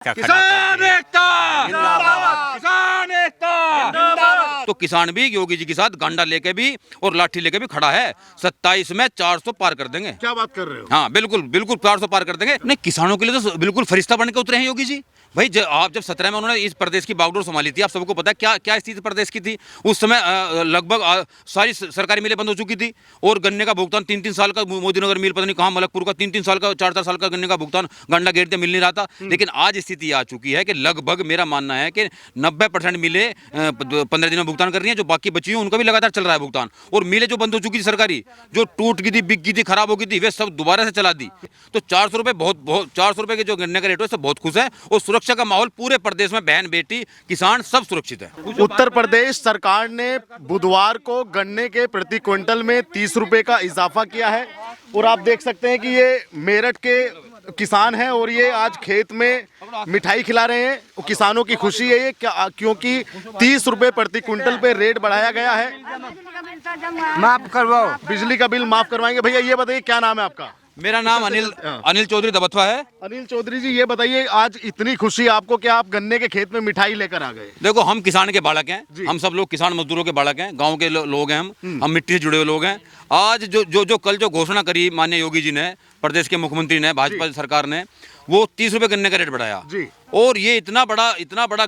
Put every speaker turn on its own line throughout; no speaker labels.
किसान एकता जिंदाबाद, किसान एकता जिंदाबाद। तो किसान भी योगी जी के साथ गंडा लेके भी और लाठी लेके भी खड़ा है। 27 में 400 पार कर देंगे।
क्या बात कर रहे हो?
हाँ बिल्कुल बिल्कुल 400 पार कर देंगे। नहीं, किसानों के लिए तो बिल्कुल फरिश्ता बन के उतरे हैं योगी जी। भाई आप जब 17 में उन्होंने इस प्रदेश की बागडोर संभाली थी, आप सबको पता है क्या क्या स्थिति प्रदेश की थी उस समय। लगभग सारी सरकारी मिलें बंद हो चुकी थी और गन्ने का भुगतान 3-3 साल का, मोदी नगर मिल पता नहीं कहाँ, मलकपुर का 3-3 साल का, 4-4 साल का गन्ने का भुगतान गंडा गेट मिल नहीं रहा था। लेकिन आज स्थिति आ चुकी है कि लगभग मेरा मानना है कि 90% मिलें 15 दिन में भुगतान कर रही हैं। जो बाकी बची हुई उनका भी लगातार चल रहा है भुगतान। और मिलें जो बंद हो चुकी थी सरकारी, जो टूट गई थी, बिक गई थी, खराब हो गई थी, वे सब दोबारा से चला दी। तो 400 रुपये बहुत 400 रुपये के जो गन्ने का रेट है सब बहुत खुश है। और सुरक्षा का माहौल पूरे प्रदेश में, बहन बेटी किसान सब सुरक्षित है।
उत्तर प्रदेश सरकार ने बुधवार को गन्ने के प्रति क्विंटल में 30 रुपए का इजाफा किया है। और आप देख सकते हैं कि ये मेरठ के किसान हैं और ये आज खेत में मिठाई खिला रहे हैं। किसानों की खुशी है ये क्योंकि 30 रुपए प्रति क्विंटल पे रेट बढ़ाया गया है।
माफ करवाओ,
बिजली का बिल माफ करवाएंगे। भैया ये बताइए क्या नाम है आपका?
मेरा नाम अनिल चौधरी दबथवा है।
अनिल चौधरी जी, ये बताइए आज इतनी खुशी आपको कि आप गन्ने के खेत में मिठाई लेकर आ गए?
देखो, हम किसान के बालक हैं, हम सब लोग किसान मजदूरों के बालक हैं, गांव के लोग हैं, हम मिट्टी से जुड़े हुए लोग हैं। आज जो कल जो घोषणा करी माननीय योगी जी ने, प्रदेश के मुख्यमंत्री ने, भाजपा सरकार ने, वो 30 रुपए गन्ने का रेट बढ़ाया
जी।
और ये इतना बड़ा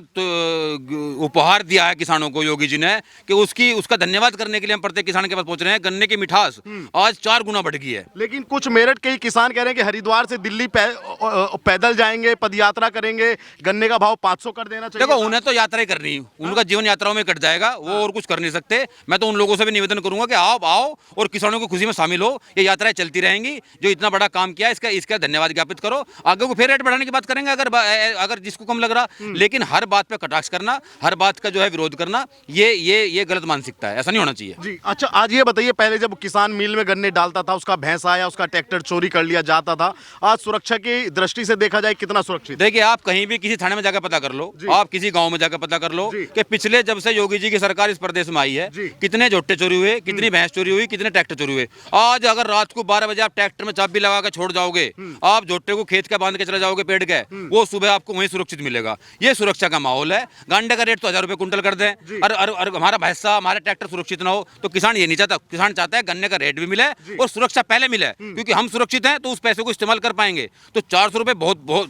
उपहार दिया है किसानों को योगी जी ने कि उसका धन्यवाद करने के लिए हम प्रत्येक किसान के पास पहुंच रहे हैं। गन्ने की मिठास आज 4 गुना बढ़ गई है।
लेकिन कुछ मेरठ के ही किसान कह रहे हैं कि हरिद्वार से दिल्ली पैदल जाएंगे, पदयात्रा करेंगे, गन्ने का भाव 500 कर देना चाहिए।
देखो, उन्हें तो यात्रा ही करनी, उनका जीवन यात्राओं में कट जाएगा, वो और कुछ कर नहीं सकते। मैं तो उन लोगों से भी निवेदन करूंगा कि आप आओ और किसानों की खुशी में शामिल हो। ये यात्राएं चलती रहेंगी। जो इतना बड़ा काम किया इसका धन्यवाद ज्ञापित करो। आगे को फिर रेट बढ़ाने की बात करेंगे अगर जिसको कम लग रहा। लेकिन हर बात पे कटाक्ष करना, हर बात का जो है विरोध करना, ये गलत मानसिकता है। ऐसा नहीं होना चाहिए
जी। अच्छा, आज ये बताइए, पहले जब किसान मिल में गन्ने डालता था, उसका भैंसा या उसका ट्रैक्टर चोरी कर लिया जाता था। आज सुरक्षा की दृष्टि से देखा जाए कितना सुरक्षित?
देखिए, आप कहीं भी किसी थाने में जाकर पता कर लो, आप किसी गांव में जाकर पता कर लो कि पिछले जब से योगी जी की सरकार इस प्रदेश में आई है, कितने झोटे चोरी हुए, कितनी भैंस चोरी हुई, कितने ट्रैक्टर चोरी हुए। आज अगर रात को 12 बजे आप ट्रैक्टर में चाबी लगा कर छोड़ जाओगे, आप झोटे को खेत का बांध के चले जाओगे पेड़ के, वो सुबह आपको वहीं सुरक्षित मिलेगा। ये सुरक्षा का माहौल है। गन्ने का रेट तो 1000 रुपए कुंटल कर दें और हमारा भैंसा, हमारे ट्रैक्टर सुरक्षित ना हो, तो किसान ये नहीं चाहता। किसान चाहता है गन्ने का रेट भी मिले और सुरक्षा पहले मिले, क्योंकि हम सुरक्षित हैं तो उस पैसे को इस्तेमाल कर पाएंगे। तो 400 रुपए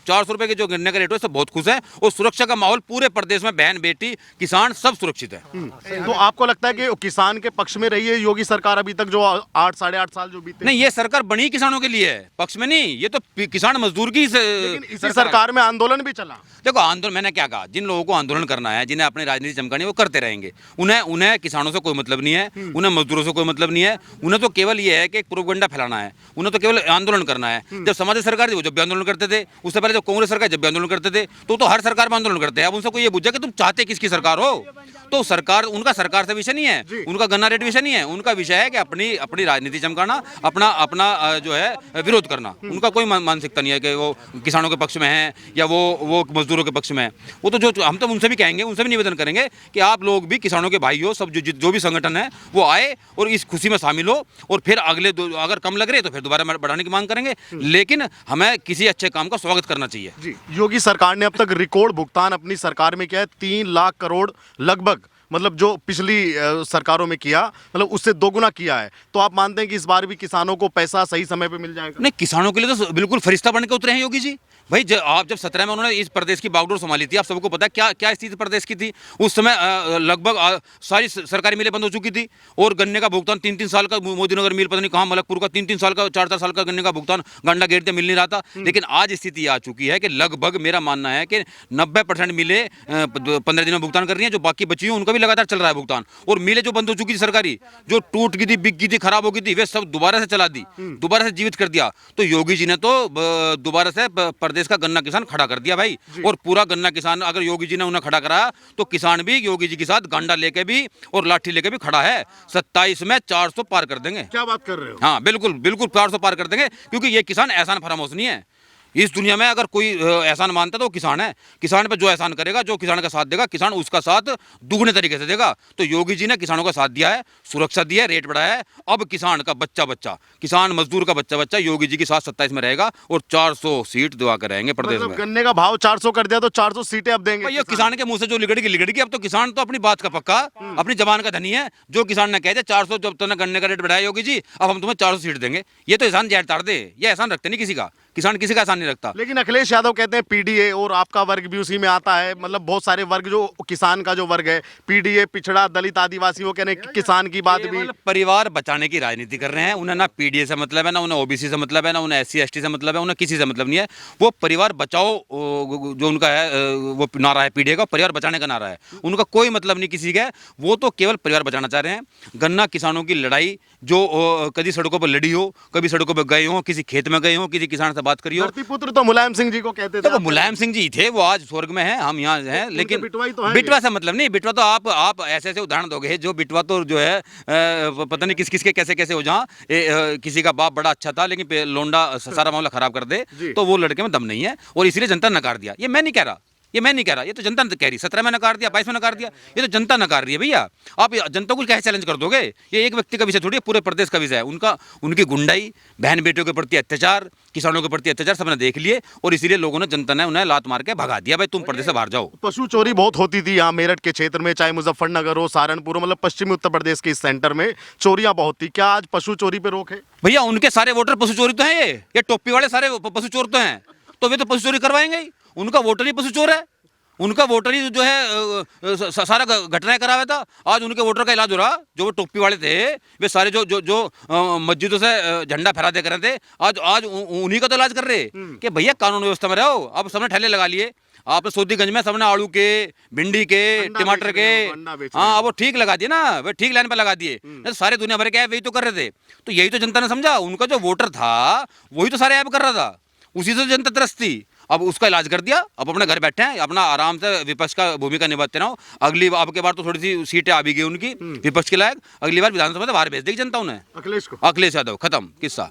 400 रुपए के जो गन्ने का रेट है सब बहुत खुश है। और सुरक्षा का माहौल पूरे प्रदेश में, बहन बेटी किसान सब सुरक्षित है।
तो आपको लगता है कि किसान के पक्ष में रही है योगी सरकार अभी तक, जो 8 साढ़े 8 साल जो बीते?
नहीं, ये सरकार बनी किसानों के लिए है, पक्ष में नहीं। ये तो किसान मजदूर की
इसी सरकार में आंदोलन भी चला।
देखो, आंदोलन, मैंने क्या कहा, जिन लोगों को आंदोलन करना है, जिन्हें अपनी राजनीति चमकानी है, वो करते रहेंगे। उन्हें किसानों से कोई मतलब नहीं है, उन्हें मजदूरों से कोई मतलब नहीं है। उन्हें तो केवल ये है कि एक प्रोपेगेंडा फैलाना है, उन्हें तो केवल आंदोलन करना है। जब समाज सरकार थी वो जब भी आंदोलन करते थे, उससे पहले जब कांग्रेस सरकार जब भी आंदोलन करते थे, तो हर सरकार में आंदोलन करते हैं। अब उनसे कोई ये पूछा कि तुम चाहते किसकी सरकार हो, तो सरकार, उनका सरकार से विषय नहीं है, उनका गन्ना रेट विषय नहीं है। उनका विषय है कि अपनी राजनीति चमकाना, अपना जो है विरोध करना। उनका कोई मानसिकता नहीं है कि वो किसानों के पक्ष में है या वो मजदूरों के पक्ष में है। वो तो जो हम तो उनसे भी कहेंगे, उनसे भी निवेदन करेंगे कि आप लोग भी किसानों के भाई हो, सब जो भी संगठन है वो आए और इस खुशी में शामिल हो। और फिर अगर कम लग रहे तो फिर दोबारा बढ़ाने की मांग करेंगे। लेकिन हमें किसी अच्छे काम का स्वागत करना चाहिए।
जी। योगी सरकार ने अब तक रिकॉर्ड भुगतान अपनी सरकार में किया है, 3 लाख करोड़ लगभग, मतलब जो पिछली सरकारों में किया, मतलब उससे 2 गुना किया है। तो आप मानते हैं कि इस बार भी किसानों को पैसा सही समय पे मिल जाएगा?
नहीं, किसानों के लिए तो बिल्कुल फरिश्ता बन के उतरे हैं योगी जी। भाई आप जब 17 में उन्होंने इस प्रदेश की बागडोर संभाली थी, आप सबको पता है क्या क्या स्थिति प्रदेश की थी उस समय। लगभग सारी सरकारी मिलें बंद हो चुकी थी और गन्ने का भुगतान 3-3 साल का, मोदी नगर मिल पता नहीं कहाँ, मलकपुर का 3-3 साल का, 4-4 साल का गन्ने का भुगतान गंडा गेट मिल नहीं रहा था। लेकिन आज स्थिति आ चुकी है कि लगभग मेरा मानना है कि 90% मिलें 15 दिन में भुगतान कर रही हैं। जो बाकी बची हुई उनका भी लगातार चल रहा है भुगतान। और मिलें जो बंद हो चुकी थी सरकारी, जो टूट गई थी, बिक गई थी, खराब हो गई थी, वे सब दोबारा से चला दी, दोबारा से जीवित कर दिया। तो योगी जी ने तो दोबारा से प्रदेश का गन्ना किसान खड़ा कर दिया भाई। और पूरा गन्ना किसान, अगर योगी जी ने उन्हें खड़ा कराया तो किसान भी योगी जी के साथ गंडा लेके भी और लाठी लेके भी खड़ा है। 27 में 400 पार कर देंगे।
क्या बात कर रहे हो?
हाँ बिल्कुल बिल्कुल 400 पार कर देंगे, क्योंकि ये किसान एहसान फरामोश नहीं है। इस दुनिया में अगर कोई एहसान मानता है तो वो किसान है। किसान पे जो एहसान करेगा, जो किसान का साथ देगा, किसान उसका साथ दुगने तरीके से देगा। तो योगी जी ने किसानों का साथ दिया है, सुरक्षा दी है, रेट बढ़ाया है। अब किसान का बच्चा बच्चा, किसान मजदूर का बच्चा बच्चा योगी जी की साथ 27 में रहेगा और 400 सीट दिवा कर रहेंगे प्रदेश
मतलब
में।
गन्ने का भाव 400 कर दिया तो 400 सीटें अब देंगे
ये किसान के मुंह से जो लिगड़ेगी। अब तो किसान तो अपनी बात का पक्का, अपनी जबान का धनी है। जो किसान ने कह दिया 400, जब तुमने गन्ने का रेट बढ़ाया योगी जी, अब हम तुम्हें 400 सीट देंगे, ये तो एहसान जहर ताड़ दे। ये एहसान रखते नहीं किसी का, किसान किसी का एहसान नहीं रखता।
लेकिन अखिलेश यादव कहते हैं पीडीए और आपका वर्ग भी उसी में आता है। मतलब बहुत सारे वर्ग, जो किसान का जो वर्ग है, पीडीए, पिछड़ा, दलित, आदिवासी, वो कह रहे हैं कि किसान की बात भी।
परिवार बचाने की राजनीति कर रहे हैं। उन्हें ना पीडीए से मतलब है, ना उन्हें ओबीसी से मतलब है, ना उन्हें एससी एसटी से मतलब है, उन्हें किसी से मतलब नहीं है। वो परिवार बचाओ जो उनका है, वो नारा है पीडीए का, परिवार बचाने का नारा है। उनका कोई मतलब नहीं किसी का, वो तो केवल परिवार बचाना चाह रहे हैं। गन्ना किसानों की लड़ाई जो कभी सड़कों पर लड़ी हो, कभी सड़कों पर गए हो, किसी खेत में गए हो, किसी किसान से बात करी हो।
धरतीपुत्र तो मुलायम सिंह जी को कहते थे।
तो मुलायम सिंह जी थे, वो आज स्वर्ग में हैं, हम यहाँ हैं। लेकिन
बिटवा ही तो हैं
बिटवा से मतलब नहीं। बिटवा तो आप ऐसे ऐसे उदाहरण दोगे, जो बिटवा तो जो है पता नहीं किस किस के कैसे कैसे हो, जहाँ किसी का बाप बड़ा अच्छा था लेकिन लोंडा सारा मामला खराब कर दे, तो वो लड़के में दम नहीं है और इसलिए जनता ने नकार दिया। ये मैं नहीं कह रहा, ये तो जनता ने कह रही। 17 में नकार दिया, 22 में नकार दिया, ये तो जनता नकार रही है भैया। आप जनता को कैसे चैलेंज कर दोगे? ये एक व्यक्ति का विषय थोड़ी है, पूरे प्रदेश का विषय है। उनकी गुंडाई, बहन बेटियों के प्रति अत्याचार, किसानों के प्रति अत्याचार सबने देख लिए और इसीलिए लोगों ने, जनता ने उन्हें लात मार के भगा दिया, भाई तुम प्रदेश से बाहर जाओ।
पशु चोरी बहुत होती थी यहाँ मेरठ के क्षेत्र में, चाहे मुजफ्फरनगर हो, सहारनपुर हो, मतलब पश्चिमी उत्तर प्रदेश के इस सेंटर में चोरियां बहुत थी। क्या आज पशु चोरी पे रोक है?
भैया उनके सारे वोटर पशु चोरी तो हैं। ये टोपी वाले सारे पशु चोर तो हैं, तो वे तो पशु चोरी करवाएंगे ही। उनका वोटर ही पशु चोर है। उनका वोटर ही जो है सारा घटनाएं कराया था। आज उनके वोटर का इलाज हो रहा। जो वो टोपी वाले थे, वे सारे जो मस्जिदों से झंडा फहरा दे कर रहे थे, आज उन्हीं का तो इलाज कर रहे कि भैया कानून व्यवस्था में रहो। अब सबने ठेले लगा लिए। आपने सोदीगंज में सबने आलू के, भिंडी के, टमाटर के, हाँ वो ठीक लगा दिए ना, वे ठीक लाइन पर लगा दिए। तो सारे दुनिया भर के ऐप वही तो कर रहे थे। तो यही तो जनता ने समझा। उनका जो वोटर था वही तो सारे ऐप कर रहा था, उसी से जनता त्रस्त थी। अब उसका इलाज कर दिया। अब अपने घर बैठे हैं, अपना आराम से विपक्ष का भूमिका निभाते रहो। अगली आपके बार तो थोड़ी सी सीटें आ भी गई उनकी विपक्ष के लायक। अगली बार विधानसभा से बाहर भेज देगी जनता उन्हें,
अखिलेश को।
अखिलेश यादव, खत्म किस्सा।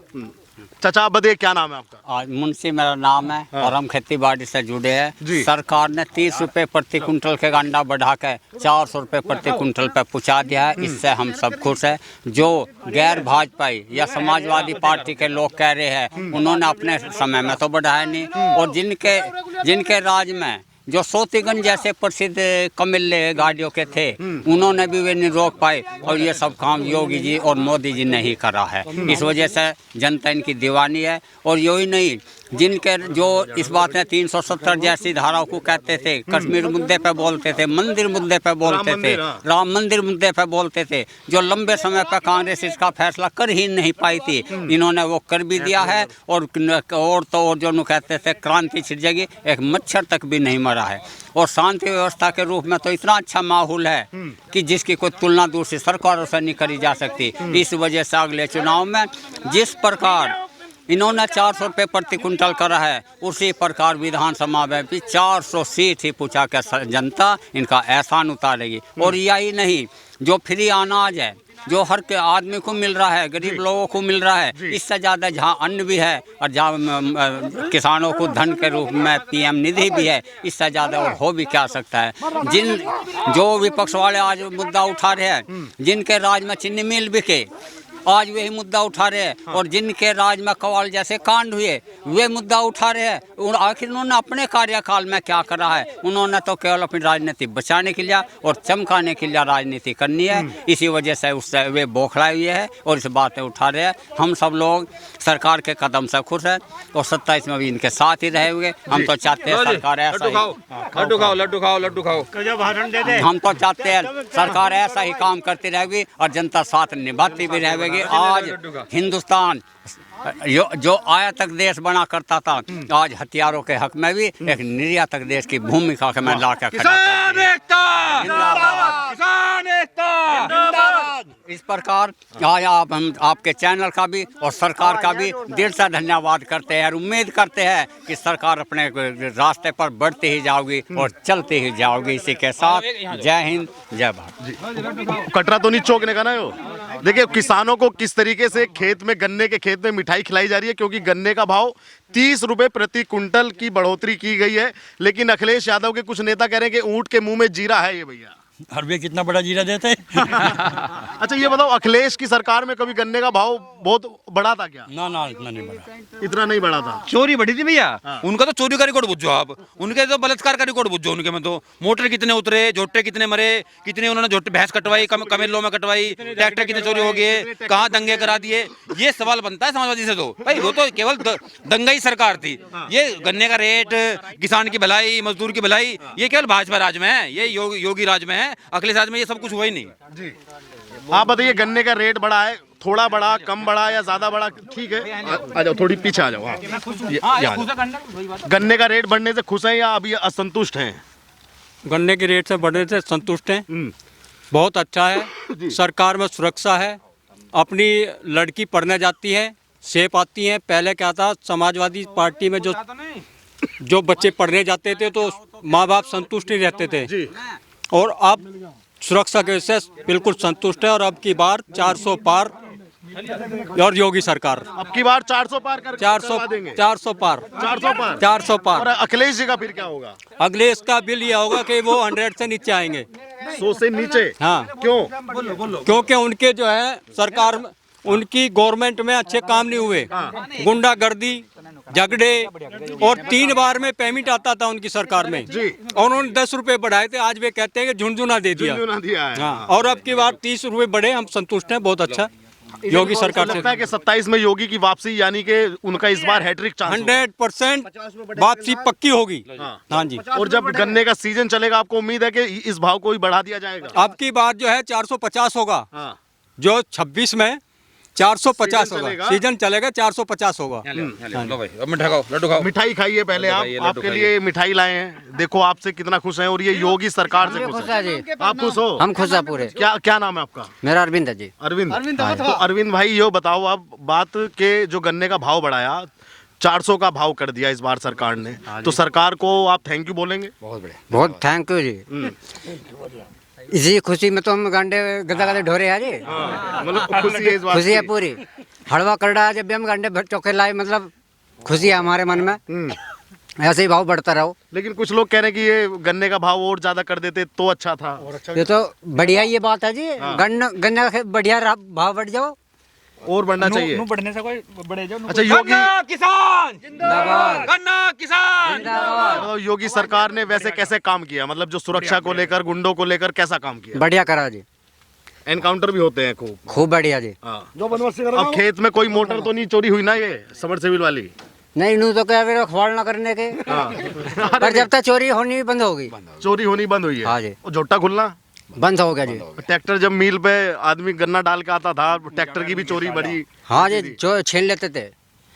चाचा आप बताइए, क्या नाम है आपका?
आज मुंशी मेरा नाम है और हम खेती बाड़ी से जुड़े हैं। सरकार ने 30 रुपए प्रति कुंटल के अंडा बढ़ा के 400 रुपए प्रति कुंटल पे पहुँचा दिया है। इससे हम सब खुश हैं। जो गैर भाजपाई या समाजवादी पार्टी के लोग कह रहे हैं, उन्होंने अपने समय में तो बढ़ाया नहीं। और जिनके राज में जो सोतीगंज जैसे प्रसिद्ध कमिले गाड़ियों के थे, उन्होंने भी वे नहीं रोक पाए। और ये सब काम योगी जी और मोदी जी ने ही करा है। इस वजह से जनता इनकी दीवानी है। और यही नहीं, जिनके जो इस बात में 370 जैसी धाराओं को कहते थे, कश्मीर मुद्दे पे बोलते थे, मंदिर मुद्दे पे बोलते थे, राम मंदिर मुद्दे पे बोलते थे, जो लंबे समय पर कांग्रेस इसका फैसला कर ही नहीं पाई थी, इन्होंने वो कर भी दिया है। और तो और जो कहते थे क्रांति छिड़ेगी, एक मच्छर तक भी नहीं मरा है। और शांति व्यवस्था के रूप में तो इतना अच्छा माहौल है कि जिसकी कोई तुलना दूसरी सरकारों से नहीं करी जा सकती। इस वजह से अगले चुनाव में जिस प्रकार इन्होंने 400 रुपये प्रति कुंटल करा है, उसी प्रकार विधानसभा में भी 400 सीट ही पूछा के जनता इनका एहसान उतारेगी। और यही नहीं, जो फ्री अनाज है, जो हर के आदमी को मिल रहा है, गरीब लोगों को मिल रहा है, इससे ज़्यादा जहाँ अन्न भी है और जहाँ किसानों को धन के रूप में PM निधि भी है, इससे ज़्यादा और हो भी क्या सकता है। जो विपक्ष वाले आज मुद्दा उठा रहे हैं, जिनके राज में चीनी मिल बिके, आज वही मुद्दा उठा रहे हैं। और जिनके राज में कवाल जैसे कांड हुए, वे मुद्दा उठा रहे हैं। और आखिर उन्होंने अपने कार्यकाल में क्या करा है? उन्होंने तो केवल अपनी राजनीति बचाने के लिए और चमकाने के लिए राजनीति करनी है। इसी वजह से उससे वे बौखलाए हुए हैं और इस बातें उठा रहे हैं। हम सब लोग सरकार के कदम से खुश हैं और 27 में भी इनके साथ ही रहे हुए। हम तो चाहते हैं सरकार ऐसा ही,
लड्डू खाओ।
हम तो चाहते हैं सरकार ऐसा ही काम करती रहेगी और जनता साथ निभाती भी रहेगी। आज हिंदुस्तान जो आयातक देश बना करता था, आज हथियारों के हक में भी एक निर्यातक देश की भूमिका के में ला कर खड़ा। इस प्रकार आज आप हम आपके चैनल का भी और सरकार का भी दिल से धन्यवाद करते हैं और उम्मीद करते हैं कि सरकार अपने रास्ते पर बढ़ती ही जाओगी और चलती ही जाओगी। इसी के साथ जय हिंद, जय भारत।
कटरा तो नहीं चौंकने का ना यो। देखिए किसानों को किस तरीके से खेत में, गन्ने के खेत में मिठाई खिलाई जा रही है, क्योंकि गन्ने का भाव 30 रुपए प्रति कुंटल की बढ़ोतरी की गई है। लेकिन अखिलेश यादव के कुछ नेता कह रहे हैं कि ऊंट के मुंह में जीरा है ये भैया।
हर वे कितना बड़ा जीरा देते
अच्छा ये बताओ, अखिलेश की सरकार में कभी गन्ने का भाव बहुत बढ़ा था क्या?
ना ना, इतना नहीं बड़ा।
इतना नहीं बढ़ा था।
चोरी बढ़ी थी भैया। उनका तो चोरी का रिकॉर्ड बुझो आप, उनके तो बलात्कार का रिकॉर्ड बुझो। उनके में तो मोटर कितने उतरे, झोटे कितने मरे, कितने उन्होंने झोटे भैंस कटवाई, कमेलों में कटवाई, ट्रैक्टर कितने चोरी हो गए, कहाँ दंगे करा दिए। ये सवाल बनता है समाजवादी से। तो भाई वो तो केवल दंगाई सरकार थी। ये गन्ने का रेट, किसान की भलाई, मजदूर की भलाई, ये केवल भाजपा राज में है, ये योगी राज में है। अखिलेश राज में ये सब कुछ हुआ ही नहीं
जी। आप बताइए गन्ने का रेट बढ़ा है, थोड़ा बढ़ा, कम बढ़ा या ज्यादा बढ़ा? ठीक है आ जाओ, थोड़ी पीछे आ जाओ। गन्ने का रेट बढ़ने से खुश हैं या अभी असंतुष्ट हैं?
गन्ने के रेट से बढ़ने से संतुष्ट हैं। बहुत अच्छा है, सरकार में सुरक्षा है। अपनी लड़की पढ़ने जाती है, सेफ आती है। पहले क्या था, समाजवादी पार्टी में जो बच्चे पढ़ने जाते थे तो माँ बाप संतुष्ट नहीं रहते थे
जी।
और अब सुरक्षा के से बिल्कुल संतुष्ट है। और अब की बार 400 पार और योगी सरकार
अब की बार 400 पार कर
400
देंगे।
400 पार
400 पार
400
और
पार।
अखिलेश जी का फिर क्या होगा?
अगले इसका बिल यह होगा कि वो 100 से नीचे आएंगे।
100 से नीचे?
हाँ,
क्यों?
क्योंकि उनके जो है सरकार में, उनकी गवर्नमेंट में अच्छे काम नहीं हुए। गुंडागर्दी, झगड़े, और 3 बार में पेमेंट आता था उनकी सरकार में
जी।
और उन्होंने 10 रुपए बढ़ाए थे। आज वे कहते हैं कि झुनझुना दे दिया।
झुनझुना दिया है।
हाँ, और अब की बार 30 रुपए बढ़े। हम संतुष्ट हैं, बहुत अच्छा योगी सरकार से।
लगता है कि 27 में योगी की वापसी, यानी कि उनका इस बार हैट्रिक चांस
100% वापसी पक्की होगी। हाँ जी।
और जब गन्ने का सीजन चलेगा, आपको उम्मीद है कि इस भाव को भी बढ़ा दिया जाएगा?
अब की बार जो है 450 होगा।
हाँ।
जो 26 में 450
सीजन
होगा,
चलेगा।
सीजन चलेगा 450 होगा।
लो भाई, अब मिठाई खाओ, लड्डू खाओ।
मिठाई खाइए पहले आप।
लड्डू
आपके
खाइए।
लिए मिठाई लाए हैं, देखो आपसे कितना खुश हैं। और ये योगी सरकार से खुश है।
जी
आप खुश हो?
हम खुश हैं पूरे।
क्या क्या नाम है आपका?
मेरा अरविंद है जी।
अरविंद। तो अरविंद भाई यो बताओ, आप बात के जो गन्ने का भाव बढ़ाया, 400 का भाव कर दिया इस बार सरकार ने, तो सरकार को आप थैंक यू बोलेंगे?
बहुत थैंक यू जी। इसी खुशी में तो हम गंडे गदा ढोरे हैं जी।
मतलब खुशी है इस बात
खुशी है
की?
पूरी। हलवा कर रहा है, जब भी हम गंडे चौके लाए, मतलब खुशी है हमारे मन में। ऐसे ही भाव बढ़ता रहो।
लेकिन कुछ लोग कह रहे हैं कि ये गन्ने का भाव और ज्यादा कर देते तो अच्छा था।
ये तो बढ़िया ये बात है जी। गन्ने का बढ़िया भाव बढ़ जाओ,
और बढ़ना चाहिए।
बढ़ने से कोई बढ़े जाओ।
अच्छा योगी,
किसान
जिंदाबाद
गन्ना किसान।
जिंदाबाद।
योगी सरकार ने वैसे कैसे काम किया? मतलब जो सुरक्षा को लेकर, गुंडों को लेकर कैसा काम किया?
बढ़िया करा जी,
एनकाउंटर भी होते हैं खूब।
खूब बढ़िया जी।
अब खेत में कोई मोटर तो नहीं चोरी हुई ना, ये सबमर्सिबल वाली?
नहीं, नू तो क्या अखबार ना करने के। पर जब तक चोरी होनी बंद होगी।
चोरी होनी बंद हुई है।
हाँ जी।
और झोटा खुलना
बंद हो गया जी।
ट्रैक्टर जब मिल पे आदमी गन्ना डाल के आता था, ट्रैक्टर की भी चोरी बढ़ी।
हाँ जी, जो छीन लेते थे।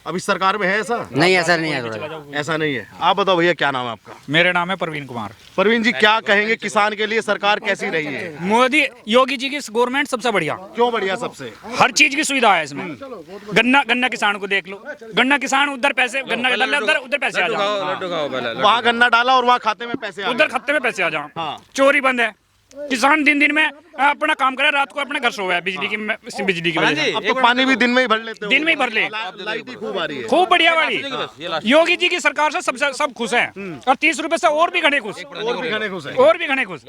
अभी सरकार में है ऐसा?
नहीं, ऐसा नहीं है थोड़ा।
ऐसा नहीं है। आप बताओ भैया, क्या नाम है आपका?
मेरा नाम है परवीन कुमार।
परवीन जी, क्या कहेंगे किसान के लिए सरकार कैसी रही है?
मोदी योगी जी की गवर्नमेंट सबसे बढ़िया।
क्यों बढ़िया? सबसे
हर चीज की सुविधा है इसमें। गन्ना किसान को देख लो, गन्ना किसान उधर पैसे, गन्ना डाले उधर पैसे आ जाओ।
लड्डू खाओ पहले।
वहाँ गन्ना डाला और वहाँ खाते में पैसे आ
उधर
गए।
खत्ते में पैसे आ जाओ।
हाँ।
चोरी बंद है। किसान दिन में अपना काम करे, रात को अपने घर सोया है बिजली की वजह से।
अब तो पानी भी दिन में ही भर लेते हो।
दिन में ही भर ले।
लाइट ही खूब आ रही है।
खूब बढ़िया वाली। योगी जी की सरकार से सब खुश हैं। और 30 रुपए से और भी घने खुश।
और भी घने खुश हैं।
और भी घने खुश।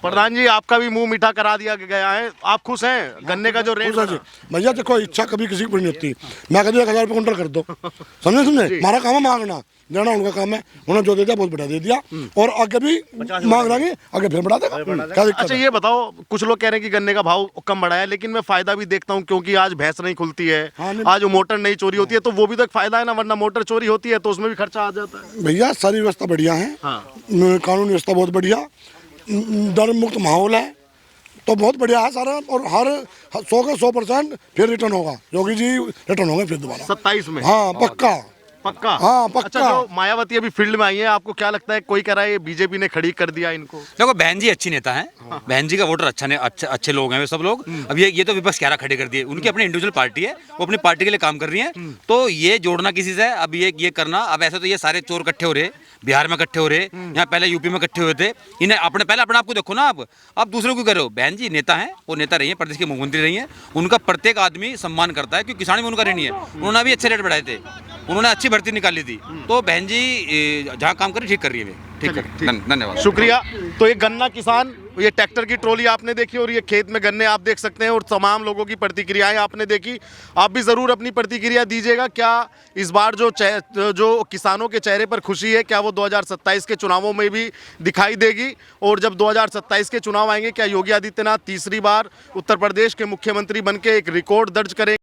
प्रधान जी, आपका भी मुंह मीठा करा दिया गया है, आप खुश हैं? गन्ने का जो रेट बढ़ा?
भैया देखो, इच्छा कभी किसी की पूरी नहीं होती। मैं कहती 1000 रुपये कुंटल कर दो, समझे? हमारा काम है मांगना, देना उनका काम है। उन्होंने जो दे दिया बहुत बढ़िया दे दिया, और आगे भी मांग लेंगे, आगे फिर बढ़ा देगा। क्या दिक्कत
अच्छा
है?
ये बताओ, कुछ लोग कह रहे हैं कि गन्ने का भाव कम बढ़ा है, लेकिन मैं फायदा भी देखता हूँ, क्योंकि आज भैंस नहीं खुलती है, आज मोटर नहीं चोरी होती है, तो वो भी तो एक फायदा है ना। वरना मोटर चोरी होती है तो उसमें भी खर्चा आ जाता है।
भैया सारी व्यवस्था बढ़िया है। कानून व्यवस्था बहुत बढ़िया, डर मुक्त माहौल है, तो बहुत बढ़िया है सारा। और हर 100 का 100% फिर रिटर्न होगा। योगी जी रिटर्न होंगे फिर दोबारा
27 में?
हाँ, पक्का
पक्का?
हाँ,
अच्छा,
पक्का।
जो मायावती अभी फील्ड में आई है, आपको क्या लगता है, कोई कह रहा है ये बीजेपी ने खड़ी कर दिया इनको?
देखो बहन जी अच्छी नेता है, बहन जी का वोटर अच्छा ने अच्छे लोग हैं वे सब लोग। अब ये तो विपक्ष कह रहा खड़े कर दिए, उनकी अपनी इंडिविजुअल पार्टी है, वो अपनी पार्टी के लिए काम कर रही है। तो ये जोड़ना किसी से, अब ये करना, अब ऐसे तो ये सारे चोर इकट्ठे हो रहे, बिहार में इकट्ठे हो रहे, यहाँ पहले यूपी में इकट्ठे हुए थे, इन्हें अपने पहले अपने आप को देखो ना। आप दूसरों को करो। बहन जी नेता है, वो नेता रही है, प्रदेश के मुख्यमंत्री रही है, उनका प्रत्येक आदमी सम्मान करता है, क्योंकि किसान में उनका ऋणी है। उन्होंने भी अच्छे रेट बढ़ाए थे, उन्होंने अच्छी भर्ती निकाली थी। तो बहन जी जहाँ काम कर रही ठीक कर रही है, ठीक है। धन्यवाद,
शुक्रिया। तो ये गन्ना किसान, ये ट्रैक्टर की ट्रॉली आपने देखी और ये खेत में गन्ने आप देख सकते हैं, और तमाम लोगों की प्रतिक्रियाएं आपने देखी। आप भी ज़रूर अपनी प्रतिक्रिया दीजिएगा। क्या इस बार जो किसानों के चेहरे पर खुशी है, क्या वो 2027 के चुनावों में भी दिखाई देगी? और जब 2027 के चुनाव आएंगे, क्या योगी आदित्यनाथ तीसरी बार उत्तर प्रदेश के मुख्यमंत्री बनके एक रिकॉर्ड दर्ज करेंगे?